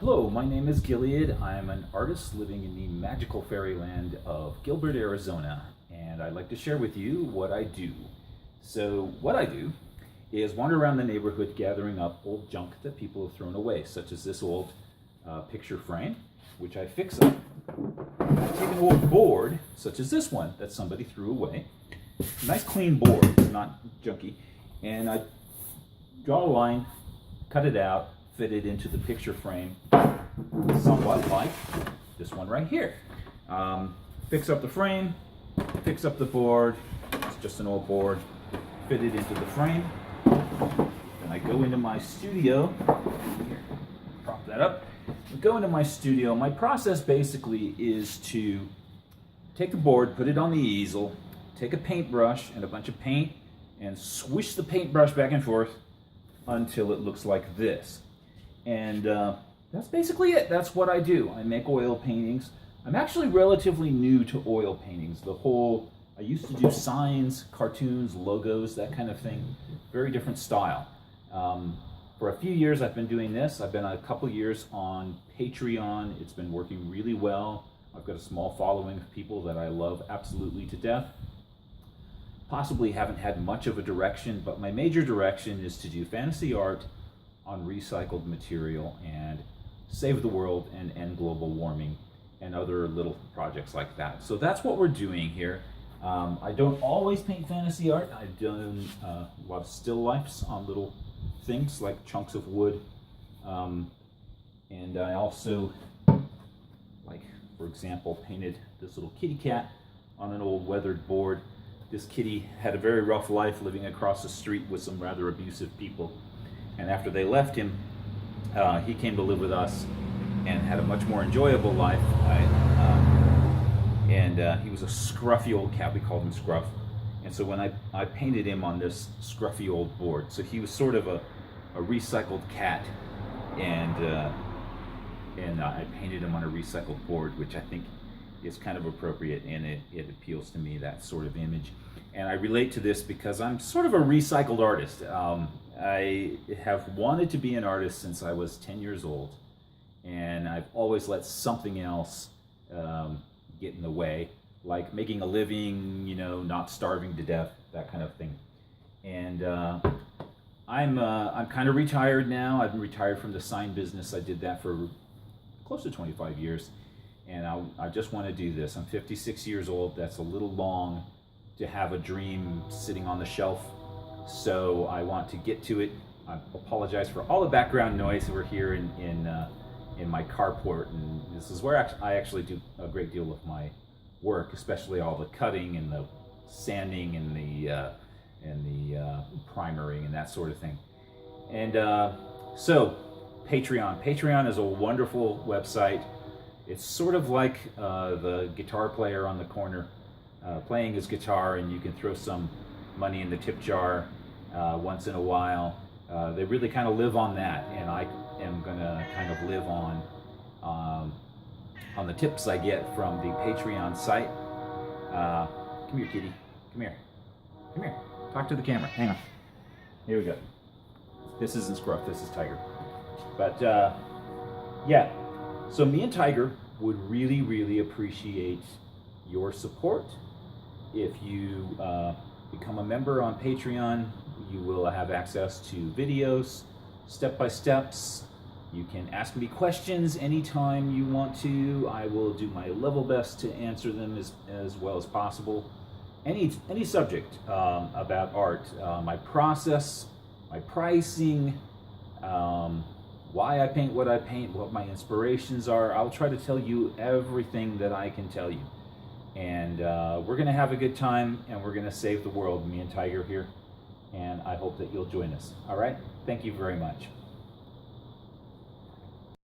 Hello, my name is Gilead. I'm an artist living in the magical fairyland of Gilbert, Arizona, and I'd like to share with you what I do. So what I do is wander around the neighborhood gathering up old junk that people have thrown away, such as this old picture frame, which I fix up. I take an old board, such as this one that somebody threw away, a nice clean board, not junky, and I draw a line, cut it out, fit it into the picture frame, somewhat like this one right here. Fix up the frame, fix up the board, it's just an old board, fit it into the frame. Then I go into my studio, here, prop that up, go into my studio. My process basically is to take the board, put it on the easel, take a paintbrush and a bunch of paint, and swish the paintbrush back and forth until it looks like this. And that's basically it. That's what I do. I make oil paintings. I'm actually relatively new to oil paintings. I used to do signs, cartoons, logos, that kind of thing. Very different style. For a few years I've been doing this. I've been a couple years on Patreon. It's been working really well. I've got a small following of people that I love absolutely to death. Possibly haven't had much of a direction, but my major direction is to do fantasy art on recycled material and save the world and end global warming and other little projects like that. So that's what we're doing here. I don't always paint fantasy art. I've done a lot of still lifes on little things like chunks of wood. And I also, like for example, painted this little kitty cat on an old weathered board. This kitty had a very rough life living across the street with some rather abusive people. And after they left him, he came to live with us and had a much more enjoyable life. He was a scruffy old cat. We called him Scruff. And so when I painted him on this scruffy old board, so he was sort of a recycled cat, and I painted him on a recycled board, which I think is kind of appropriate, and it appeals to me, that sort of image. And I relate to this because I'm sort of a recycled artist. I have wanted to be an artist since I was 10 years old, and I've always let something else get in the way, like making a living, not starving to death, that kind of thing. And I'm kind of retired now. I've been retired from the sign business. I did that for close to 25 years, and I just want to do this. I'm 56 years old. That's a little long to have a dream sitting on the shelf. So I want to get to it. I apologize for all the background noise. We're here in my carport, and this is where I actually do a great deal of my work, especially all the cutting and the sanding and the primering and that sort of thing. And so Patreon. Patreon is a wonderful website. It's sort of like the guitar player on the corner playing his guitar, and you can throw some money in the tip jar once in a while. They really kind of live on that, and I am going to kind of live on the tips I get from the Patreon site. Come here, kitty. Come here. Come here. Talk to the camera. Hang on. Here we go. This isn't Scruff. This is Tiger. But yeah, so me and Tiger would really, really appreciate your support. If you become a member on Patreon, you will have access to videos, step-by-steps. You can ask me questions anytime you want to. I will do my level best to answer them as well as possible. Any subject about art, my process, my pricing, why I paint what I paint, what my inspirations are. I'll try to tell you everything that I can tell you. And we're going to have a good time, and we're going to save the world, me and Tiger here. And I hope that you'll join us. All right? Thank you very much.